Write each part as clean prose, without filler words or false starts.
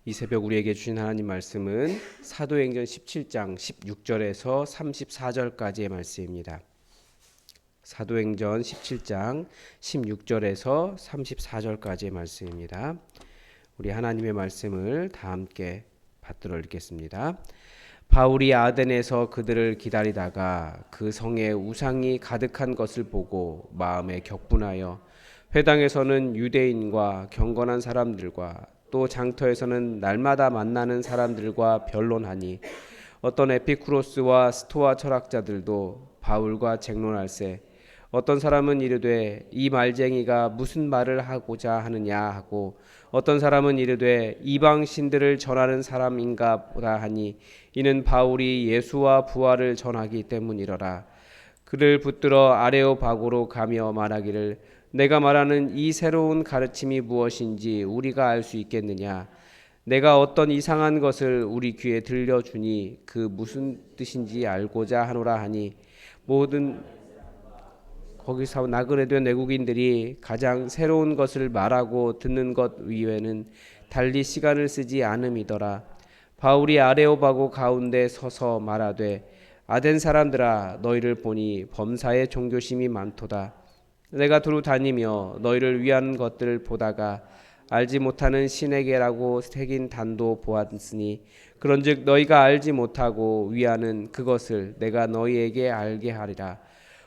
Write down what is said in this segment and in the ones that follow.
이 새벽 우리에게 주신 하나님 말씀은 사도행전 17장 16절에서 34절까지의 말씀입니다. 사도행전 17장 16절에서 34절까지의 말씀입니다. 우리 하나님의 말씀을 다 함께 받들어 읽겠습니다. 바울이 아덴에서 그들을 기다리다가 그 성에 우상이 가득한 것을 보고 마음에 격분하여 회당에서는 유대인과 경건한 사람들과 또 장터에서는 날마다 만나는 사람들과 변론하니 어떤 에피쿠로스와 스토아 철학자들도 바울과 쟁론할세 어떤 사람은 이르되 이 말쟁이가 무슨 말을 하고자 하느냐 하고 어떤 사람은 이르되 이방 신들을 전하는 사람인가 보다 하니 이는 바울이 예수와 부활을 전하기 때문이러라. 그를 붙들어 아레오바고로 가며 말하기를 내가 말하는 이 새로운 가르침이 무엇인지 우리가 알 수 있겠느냐. 내가 어떤 이상한 것을 우리 귀에 들려주니 그 무슨 뜻인지 알고자 하노라 하니 모든 거기서 나그네된 외국인들이 가장 새로운 것을 말하고 듣는 것 이외에는 달리 시간을 쓰지 않음이더라. 바울이 아레오바고 가운데 서서 말하되 아덴 사람들아 너희를 보니 범사에 종교심이 많도다. 내가 두루 다니며 너희를 위한 것들을 보다가 알지 못하는 신에게라고 새긴 단도 보았으니 그런즉 너희가 알지 못하고 위하는 그것을 내가 너희에게 알게 하리라.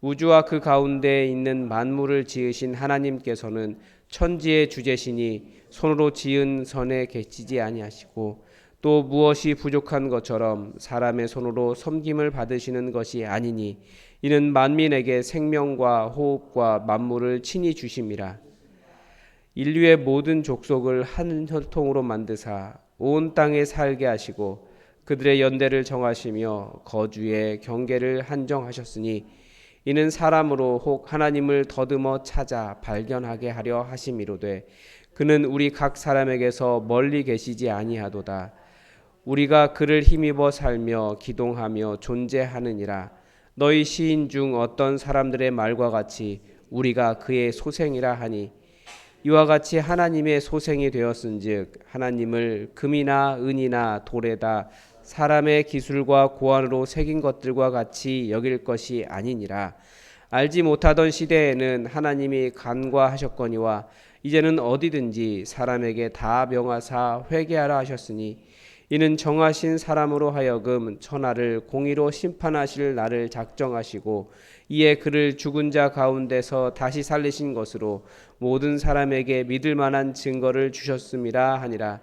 우주와 그 가운데 있는 만물을 지으신 하나님께서는 천지의 주제시니 손으로 지은 선에 계시지 아니하시고 또 무엇이 부족한 것처럼 사람의 손으로 섬김을 받으시는 것이 아니니 이는 만민에게 생명과 호흡과 만물을 친히 주심이라. 인류의 모든 족속을 한 혈통으로 만드사 온 땅에 살게 하시고 그들의 연대를 정하시며 거주의 경계를 한정하셨으니 이는 사람으로 혹 하나님을 더듬어 찾아 발견하게 하려 하심이로되 그는 우리 각 사람에게서 멀리 계시지 아니하도다. 우리가 그를 힘입어 살며 기동하며 존재하느니라. 너희 시인 중 어떤 사람들의 말과 같이 우리가 그의 소생이라 하니 이와 같이 하나님의 소생이 되었은즉 하나님을 금이나 은이나 돌에다 사람의 기술과 고안으로 새긴 것들과 같이 여길 것이 아니니라. 알지 못하던 시대에는 하나님이 간과하셨거니와 이제는 어디든지 사람에게 다 명하사 회개하라 하셨으니 이는 정하신 사람으로 하여금 천하를 공의로 심판하실 날을 작정하시고 이에 그를 죽은 자 가운데서 다시 살리신 것으로 모든 사람에게 믿을 만한 증거를 주셨음이라 하니라.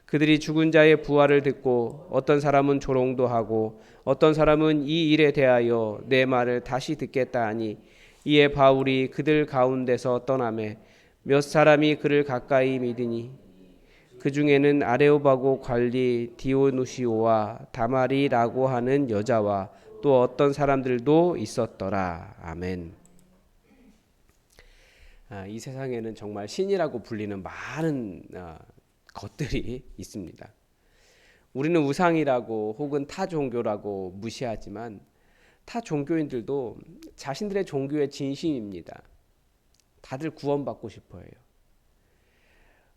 그들이 죽은 자의 부활을 듣고 어떤 사람은 조롱도 하고 어떤 사람은 이 일에 대하여 내 말을 다시 듣겠다 하니 이에 바울이 그들 가운데서 떠나매 몇 사람이 그를 가까이 믿으니 그 중에는 아레오바고 관리 디오누시오와 다마리라고 하는 여자와 또 어떤 사람들도 있었더라. 아멘. 이 세상에는 정말 신이라고 불리는 많은 것들이 있습니다. 우리는 우상이라고 혹은 타 종교라고 무시하지만 타 종교인들도 자신들의 종교의 진심입니다. 다들 구원받고 싶어 해요.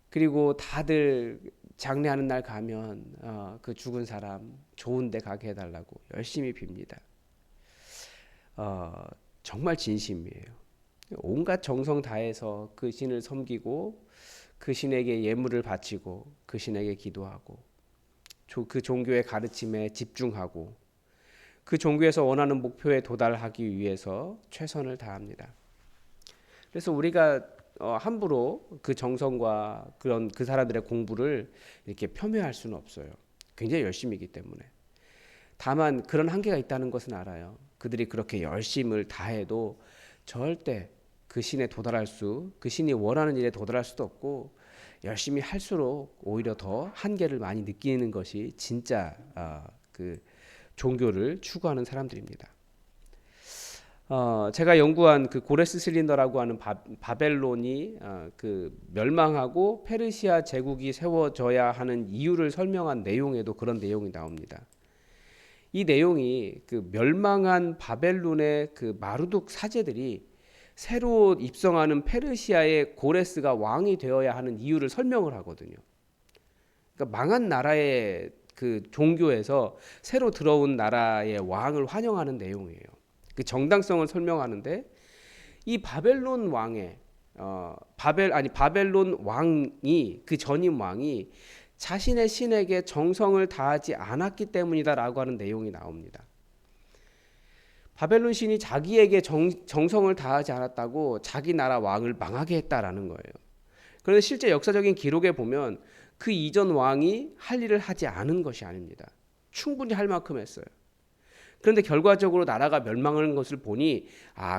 그리고 다들 장례하는 날 가면 그 죽은 사람 좋은 데 가게 해달라고 열심히 빕니다. 정말 진심이에요. 온갖 정성 다해서 그 신을 섬기고 그 신에게 예물을 바치고 그 신에게 기도하고 그 종교의 가르침에 집중하고 그 종교에서 원하는 목표에 도달하기 위해서 최선을 다합니다. 그래서 우리가 함부로 그 정성과 그런 그 사람들의 공부를 이렇게 폄훼할 수는 없어요. 굉장히 열심이기 때문에. 다만 그런 한계가 있다는 것은 알아요. 그들이 그렇게 열심을 다해도 절대 그 신에 도달할 그 신이 원하는 일에 도달할 수도 없고 열심히 할수록 오히려 더 한계를 많이 느끼는 것이 진짜 그 종교를 추구하는 사람들입니다. 제가 연구한 그 고레스 실린더라고 하는 바벨론이 그 멸망하고 페르시아 제국이 세워져야 하는 이유를 설명한 내용에도 그런 내용이 나옵니다. 이 내용이 그 멸망한 바벨론의 그 마르둑 사제들이 새로 입성하는 페르시아의 고레스가 왕이 되어야 하는 이유를 설명을 하거든요. 그러니까 망한 나라의 그 종교에서 새로 들어온 나라의 왕을 환영하는 내용이에요. 그 정당성을 설명하는데 이 바벨론 왕의 바벨론 왕이 그 전임 왕이 자신의 신에게 정성을 다하지 않았기 때문이다라고 하는 내용이 나옵니다. 바벨론 신이 자기에게 정성을 다하지 않았다고 자기 나라 왕을 망하게 했다라는 거예요. 그런데 실제 역사적인 기록에 보면 그 이전 왕이 할 일을 하지 않은 것이 아닙니다. 충분히 할 만큼 했어요. 그런데 결과적으로 나라가 멸망하는 것을 보니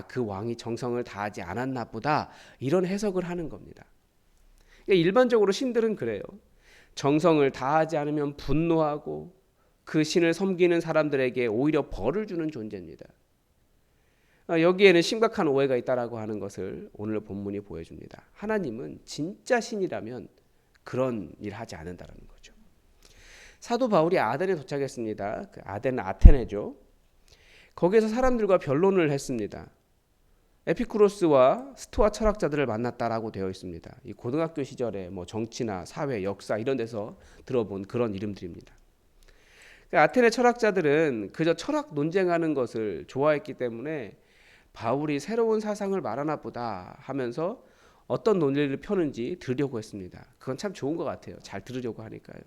그 왕이 정성을 다하지 않았나 보다, 이런 해석을 하는 겁니다. 그러니까 일반적으로 신들은 그래요. 정성을 다하지 않으면 분노하고 그 신을 섬기는 사람들에게 오히려 벌을 주는 존재입니다. 여기에는 심각한 오해가 있다라고 하는 것을 오늘 본문이 보여줍니다. 하나님은 진짜 신이라면 그런 일 하지 않는다라는 거죠. 사도 바울이 아덴에 도착했습니다. 그 아덴은 아테네죠. 거기에서 사람들과 변론을 했습니다. 에피쿠로스와 스토아 철학자들을 만났다라고 되어 있습니다. 이 고등학교 시절에 뭐 정치나 사회, 역사 이런 데서 들어본 그런 이름들입니다. 그러니까 아테네 철학자들은 그저 철학 논쟁하는 것을 좋아했기 때문에 바울이 새로운 사상을 말하나 보다 하면서 어떤 논리를 펴는지 들으려고 했습니다. 그건 참 좋은 것 같아요. 잘 들으려고 하니까요.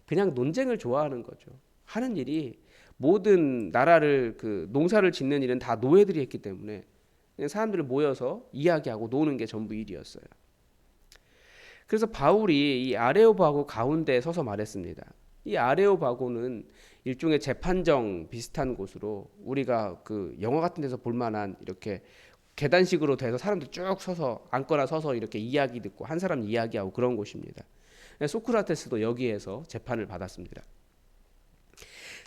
그냥 논쟁을 좋아하는 거죠. 하는 일이 모든 나라를 농사를 짓는 일은 다 노예들이 했기 때문에 그냥 사람들을 모여서 이야기하고 노는 게 전부 일이었어요. 그래서 바울이 이 아레오바고 가운데에 서서 말했습니다. 이 아레오바고는 일종의 재판정 비슷한 곳으로 우리가 그 영화 같은 데서 볼 만한 이렇게 계단식으로 돼서 사람들 쭉 서서 앉거나 서서 이렇게 이야기 듣고 한 사람 이야기하고 그런 곳입니다. 소크라테스도 여기에서 재판을 받았습니다.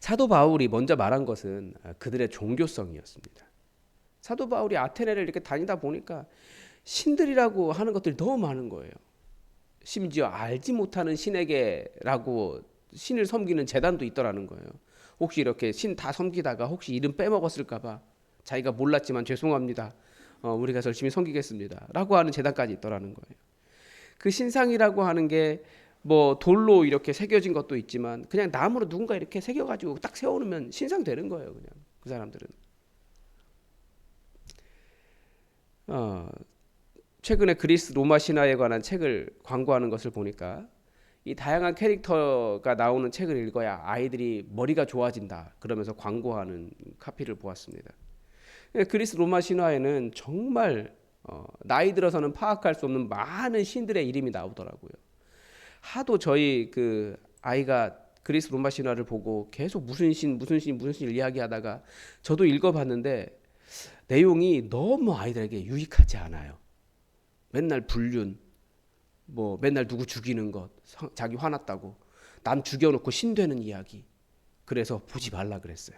사도 바울이 먼저 말한 것은 그들의 종교성이었습니다. 사도 바울이 아테네를 이렇게 다니다 보니까 신들이라고 하는 것들이 너무 많은 거예요. 심지어 알지 못하는 신에게라고 신을 섬기는 제단도 있더라는 거예요. 혹시 이렇게 신 다 섬기다가 혹시 이름 빼먹었을까 봐 자기가 몰랐지만 죄송합니다. 우리가 열심히 섬기겠습니다. 라고 하는 제단까지 있더라는 거예요. 그 신상이라고 하는 게 뭐 돌로 이렇게 새겨진 것도 있지만 그냥 나무로 누군가 이렇게 새겨가지고 딱 세워놓으면 신상 되는 거예요. 그냥 그 사람들은. 최근에 그리스 로마 신화에 관한 책을 광고하는 것을 보니까 이 다양한 캐릭터가 나오는 책을 읽어야 아이들이 머리가 좋아진다 그러면서 광고하는 카피를 보았습니다. 그리스 로마 신화에는 정말 나이 들어서는 파악할 수 없는 많은 신들의 이름이 나오더라고요. 하도 저희 그 아이가 그리스 로마 신화를 보고 계속 무슨 신 이야기하다가 저도 읽어봤는데 내용이 너무 아이들에게 유익하지 않아요. 맨날 불륜, 뭐 맨날 누구 죽이는 것, 자기 화났다고 남 죽여놓고 신 되는 이야기. 그래서 보지 말라 그랬어요.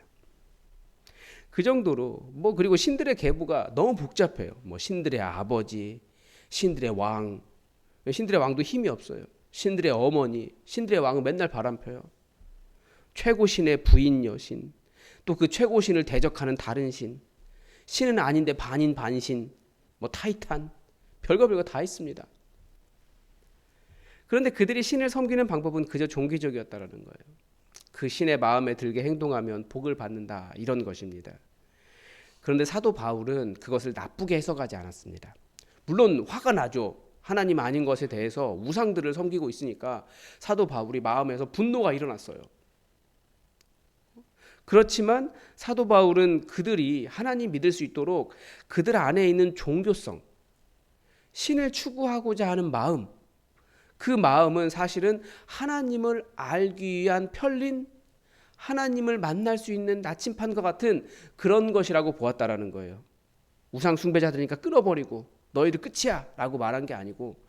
그 정도로 그리고 신들의 계보가 너무 복잡해요. 신들의 아버지, 신들의 왕, 신들의 왕도 힘이 없어요. 신들의 어머니, 신들의 왕은 맨날 바람펴요. 최고신의 부인 여신, 또 그 최고신을 대적하는 다른 신, 신은 아닌데 반인 반신, 타이탄, 별거 다 있습니다. 그런데 그들이 신을 섬기는 방법은 그저 종기적이었다라는 거예요. 그 신의 마음에 들게 행동하면 복을 받는다, 이런 것입니다. 그런데 사도 바울은 그것을 나쁘게 해석하지 않았습니다. 물론 화가 나죠. 하나님 아닌 것에 대해서 우상들을 섬기고 있으니까 사도 바울이 마음에서 분노가 일어났어요. 그렇지만 사도 바울은 그들이 하나님 믿을 수 있도록 그들 안에 있는 종교성, 신을 추구하고자 하는 마음, 그 마음은 사실은 하나님을 알기 위한 편린, 하나님을 만날 수 있는 나침판과 같은 그런 것이라고 보았다라는 거예요. 우상 숭배자들이니까 끊어버리고 너희들 끝이야 라고 말한 게 아니고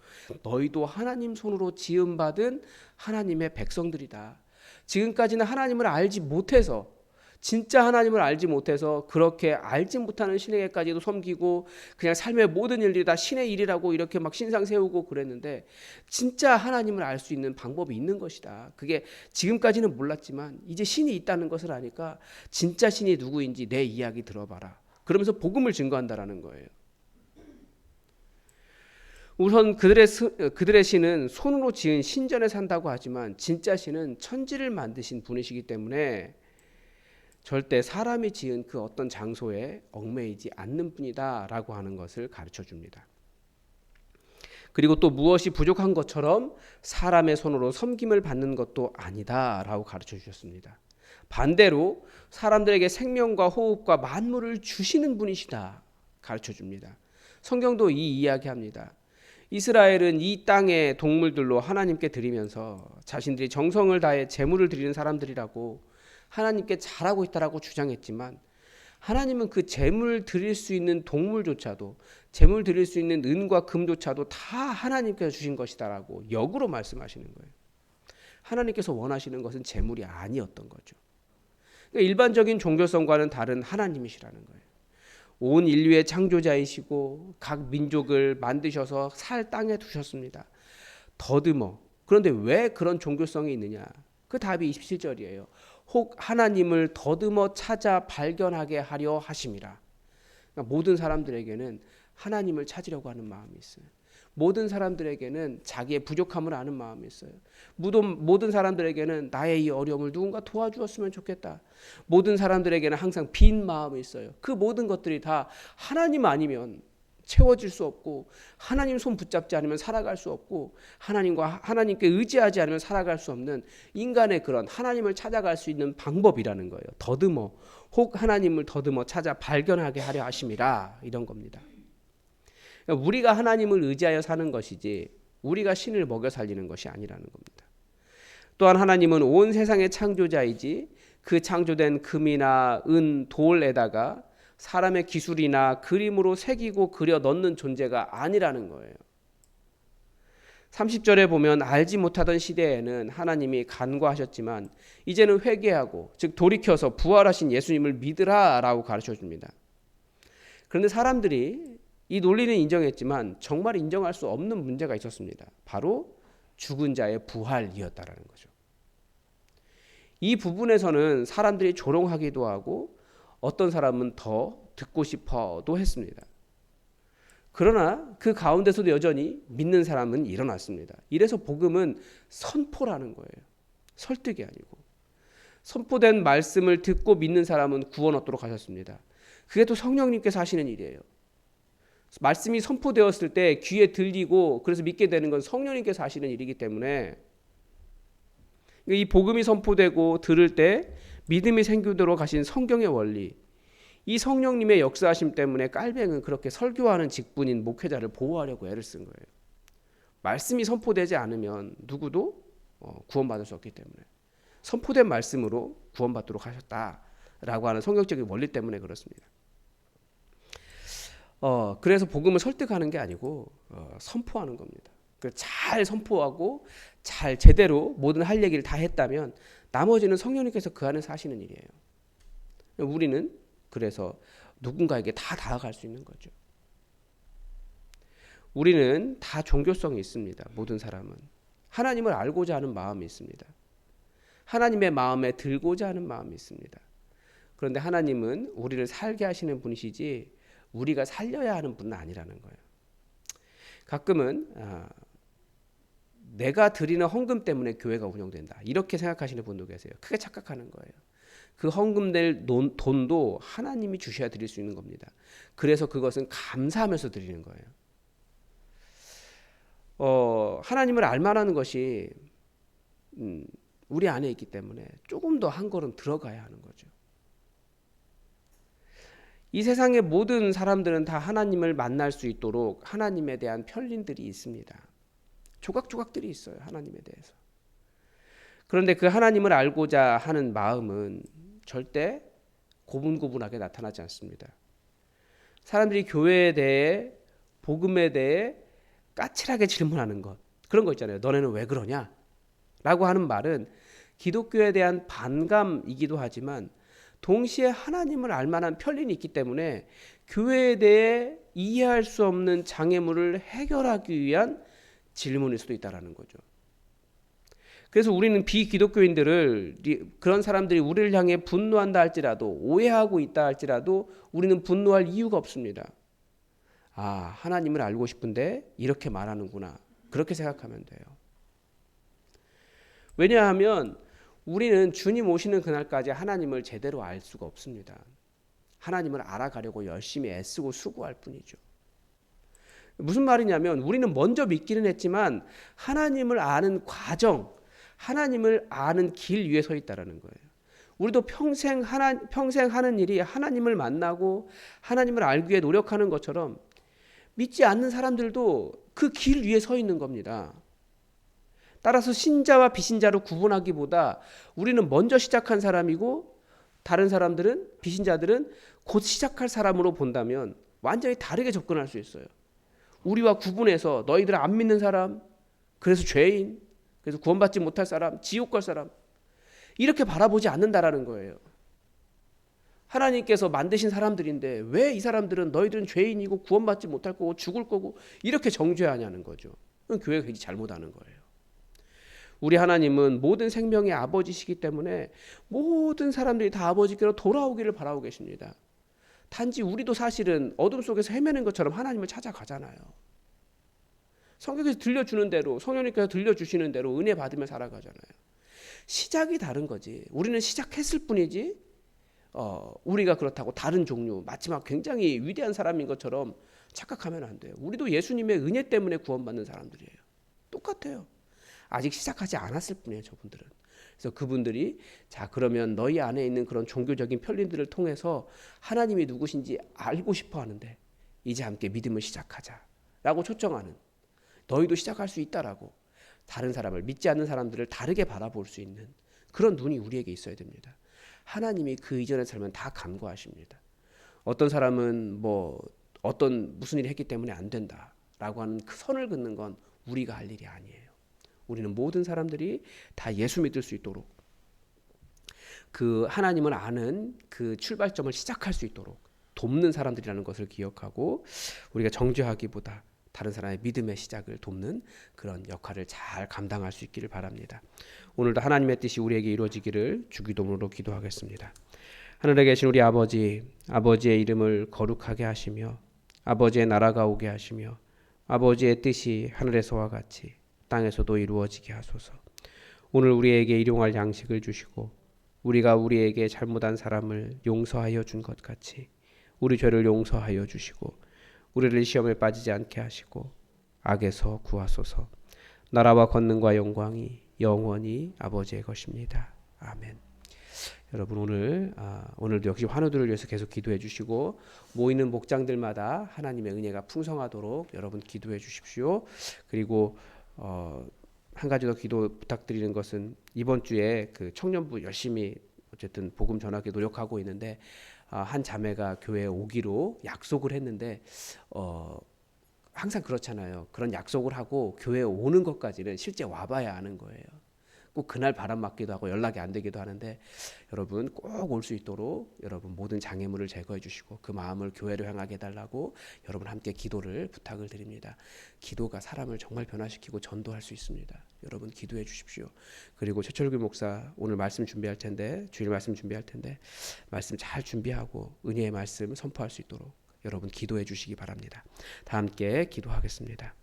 너희도 하나님 손으로 지음받은 하나님의 백성들이다. 지금까지는 하나님을 알지 못해서, 진짜 하나님을 알지 못해서 그렇게 알지 못하는 신에게까지도 섬기고 그냥 삶의 모든 일들이 다 신의 일이라고 이렇게 막 신상 세우고 그랬는데 진짜 하나님을 알 수 있는 방법이 있는 것이다. 그게 지금까지는 몰랐지만 이제 신이 있다는 것을 아니까 진짜 신이 누구인지 내 이야기 들어봐라. 그러면서 복음을 증거한다라는 거예요. 우선 그들의 신은 손으로 지은 신전에 산다고 하지만 진짜 신은 천지를 만드신 분이시기 때문에 절대 사람이 지은 그 어떤 장소에 얽매이지 않는 분이다라고 하는 것을 가르쳐 줍니다. 그리고 또 무엇이 부족한 것처럼 사람의 손으로 섬김을 받는 것도 아니다라고 가르쳐 주셨습니다. 반대로 사람들에게 생명과 호흡과 만물을 주시는 분이시다 가르쳐 줍니다. 성경도 이 이야기합니다. 이스라엘은 이 땅의 동물들로 하나님께 드리면서 자신들이 정성을 다해 제물을 드리는 사람들이라고 하나님께 잘하고 있다라고 주장했지만 하나님은 그 제물 드릴 수 있는 동물조차도 제물 드릴 수 있는 은과 금조차도 다 하나님께서 주신 것이다라고 역으로 말씀하시는 거예요. 하나님께서 원하시는 것은 제물이 아니었던 거죠. 그러니까 일반적인 종교성과는 다른 하나님이시라는 거예요. 온 인류의 창조자이시고 각 민족을 만드셔서 살 땅에 두셨습니다. 더듬어. 그런데 왜 그런 종교성이 있느냐? 그 답이 27절이에요. 혹 하나님을 더듬어 찾아 발견하게 하려 하심이라. 그러니까 모든 사람들에게는 하나님을 찾으려고 하는 마음이 있어요. 모든 사람들에게는 자기의 부족함을 아는 마음이 있어요. 모든 사람들에게는 나의 이 어려움을 누군가 도와주었으면 좋겠다. 모든 사람들에게는 항상 빈 마음이 있어요. 그 모든 것들이 다 하나님 아니면 채워질 수 없고 하나님 손 붙잡지 않으면 살아갈 수 없고 하나님께 의지하지 않으면 살아갈 수 없는 인간의 그런 하나님을 찾아갈 수 있는 방법이라는 거예요. 더듬어 혹 하나님을 더듬어 찾아 발견하게 하려 하심이라 이런 겁니다. 우리가 하나님을 의지하여 사는 것이지 우리가 신을 먹여 살리는 것이 아니라는 겁니다. 또한 하나님은 온 세상의 창조자이지 그 창조된 금이나 은, 돌에다가 사람의 기술이나 그림으로 새기고 그려 넣는 존재가 아니라는 거예요. 30절에 보면 알지 못하던 시대에는 하나님이 간과하셨지만 이제는 회개하고 즉 돌이켜서 부활하신 예수님을 믿으라라고 가르쳐 줍니다. 그런데 사람들이 이 논리는 인정했지만 정말 인정할 수 없는 문제가 있었습니다. 바로 죽은 자의 부활이었다라는 거죠. 이 부분에서는 사람들이 조롱하기도 하고 어떤 사람은 더 듣고 싶어도 했습니다. 그러나 그 가운데서도 여전히 믿는 사람은 일어났습니다. 이래서 복음은 선포라는 거예요. 설득이 아니고. 선포된 말씀을 듣고 믿는 사람은 구원 얻도록 하셨습니다. 그게 또 성령님께서 하시는 일이에요. 말씀이 선포되었을 때 귀에 들리고 그래서 믿게 되는 건 성령님께서 하시는 일이기 때문에 이 복음이 선포되고 들을 때 믿음이 생기도록 하신 성경의 원리, 이 성령님의 역사하심 때문에 깔뱅은 그렇게 설교하는 직분인 목회자를 보호하려고 애를 쓴 거예요. 말씀이 선포되지 않으면 누구도 구원받을 수 없기 때문에 선포된 말씀으로 구원받도록 하셨다라고 하는 성경적인 원리 때문에 그렇습니다. 그래서 복음을 설득하는 게 아니고 선포하는 겁니다. 잘 선포하고 잘 제대로 모든 할 얘기를 다 했다면 나머지는 성령님께서 그 안에서 하시는 일이에요. 우리는 그래서 누군가에게 다 다가갈 수 있는 거죠. 우리는 다 종교성이 있습니다. 모든 사람은 하나님을 알고자 하는 마음이 있습니다. 하나님의 마음에 들고자 하는 마음이 있습니다. 그런데 하나님은 우리를 살게 하시는 분이시지 우리가 살려야 하는 분은 아니라는 거예요. 가끔은 내가 드리는 헌금 때문에 교회가 운영된다 이렇게 생각하시는 분도 계세요. 크게 착각하는 거예요. 그 헌금 낼 돈도 하나님이 주셔야 드릴 수 있는 겁니다. 그래서 그것은 감사하면서 드리는 거예요. 하나님을 알만하는 것이 우리 안에 있기 때문에 조금 더 한 걸음 들어가야 하는 거죠. 이 세상의 모든 사람들은 다 하나님을 만날 수 있도록 하나님에 대한 편린들이 있습니다. 조각조각들이 있어요. 하나님에 대해서. 그런데 그 하나님을 알고자 하는 마음은 절대 고분고분하게 나타나지 않습니다. 사람들이 교회에 대해 복음에 대해 까칠하게 질문하는 것 그런 거 있잖아요. 너네는 왜 그러냐? 라고 하는 말은 기독교에 대한 반감이기도 하지만 동시에 하나님을 알만한 편린이 있기 때문에 교회에 대해 이해할 수 없는 장애물을 해결하기 위한 질문일 수도 있다는 거죠. 그래서 우리는 비기독교인들을 그런 사람들이 우리를 향해 분노한다 할지라도 오해하고 있다 할지라도 우리는 분노할 이유가 없습니다. 아, 하나님을 알고 싶은데 이렇게 말하는구나. 그렇게 생각하면 돼요. 왜냐하면 우리는 주님 오시는 그날까지 하나님을 제대로 알 수가 없습니다. 하나님을 알아가려고 열심히 애쓰고 수고할 뿐이죠. 무슨 말이냐면 우리는 먼저 믿기는 했지만 하나님을 아는 과정, 하나님을 아는 길 위에 서 있다라는 거예요. 우리도 평생 하는 일이 하나님을 만나고 하나님을 알기 위해 노력하는 것처럼 믿지 않는 사람들도 그 길 위에 서 있는 겁니다. 따라서 신자와 비신자로 구분하기보다 우리는 먼저 시작한 사람이고 다른 사람들은 비신자들은 곧 시작할 사람으로 본다면 완전히 다르게 접근할 수 있어요. 우리와 구분해서 너희들 안 믿는 사람, 그래서 죄인, 그래서 구원받지 못할 사람, 지옥 갈 사람 이렇게 바라보지 않는다라는 거예요. 하나님께서 만드신 사람들인데 왜 이 사람들은 너희들은 죄인이고 구원받지 못할 거고 죽을 거고 이렇게 정죄하냐는 거죠. 그건 교회가 굉장히 잘못하는 거예요. 우리 하나님은 모든 생명의 아버지시기 때문에 모든 사람들이 다 아버지께로 돌아오기를 바라고 계십니다. 단지 우리도 사실은 어둠 속에서 헤매는 것처럼 하나님을 찾아가잖아요. 성경에서 들려주는 대로, 성령님께서 들려주시는 대로 은혜 받으며 살아가잖아요. 시작이 다른 거지. 우리는 시작했을 뿐이지 우리가 그렇다고 다른 종류, 마지막 굉장히 위대한 사람인 것처럼 착각하면 안 돼요. 우리도 예수님의 은혜 때문에 구원받는 사람들이에요. 똑같아요. 아직 시작하지 않았을 뿐이에요, 저분들은. 그래서 그분들이 자, 그러면 너희 안에 있는 그런 종교적인 편린들을 통해서 하나님이 누구신지 알고 싶어 하는데 이제 함께 믿음을 시작하자라고 초청하는, 너희도 시작할 수 있다라고 다른 사람을, 믿지 않는 사람들을 다르게 바라볼 수 있는 그런 눈이 우리에게 있어야 됩니다. 하나님이 그 이전의 삶은 다 간과하십니다. 어떤 사람은 무슨 일을 했기 때문에 안 된다라고 하는 그 선을 긋는 건 우리가 할 일이 아니에요. 우리는 모든 사람들이 다 예수 믿을 수 있도록 그 하나님을 아는 그 출발점을 시작할 수 있도록 돕는 사람들이라는 것을 기억하고 우리가 정죄하기보다 다른 사람의 믿음의 시작을 돕는 그런 역할을 잘 감당할 수 있기를 바랍니다. 오늘도 하나님의 뜻이 우리에게 이루어지기를 주기도문으로 기도하겠습니다. 하늘에 계신 우리 아버지, 아버지의 이름을 거룩하게 하시며 아버지의 나라가 오게 하시며 아버지의 뜻이 하늘에서와 같이 땅에서도 이루어지게 하소서. 오늘 우리에게 일용할 양식을 주시고 우리가 우리에게 잘못한 사람을 용서하여 준 것 같이 우리 죄를 용서하여 주시고 우리를 시험에 빠지지 않게 하시고 악에서 구하소서. 나라와 권능과 영광이 영원히 아버지의 것입니다. 아멘. 여러분 오늘도 역시 환우들을 위해서 계속 기도해 주시고 모이는 목장들마다 하나님의 은혜가 풍성하도록 여러분 기도해 주십시오. 그리고 한 가지 더 기도 부탁드리는 것은 이번 주에 그 청년부 열심히 어쨌든 복음 전하기 노력하고 있는데 한 자매가 교회에 오기로 약속을 했는데 항상 그렇잖아요. 그런 약속을 하고 교회에 오는 것까지는 실제 와봐야 아는 거예요. 꼭 그날 바람 맞기도 하고 연락이 안 되기도 하는데 여러분 꼭 올 수 있도록 여러분 모든 장애물을 제거해 주시고 그 마음을 교회로 향하게 해달라고 여러분 함께 기도를 부탁을 드립니다. 기도가 사람을 정말 변화시키고 전도할 수 있습니다. 여러분 기도해 주십시오. 그리고 최철규 목사 오늘 말씀 준비할 텐데 주일 말씀 준비할 텐데 말씀 잘 준비하고 은혜의 말씀 선포할 수 있도록 여러분 기도해 주시기 바랍니다. 다 함께 기도하겠습니다.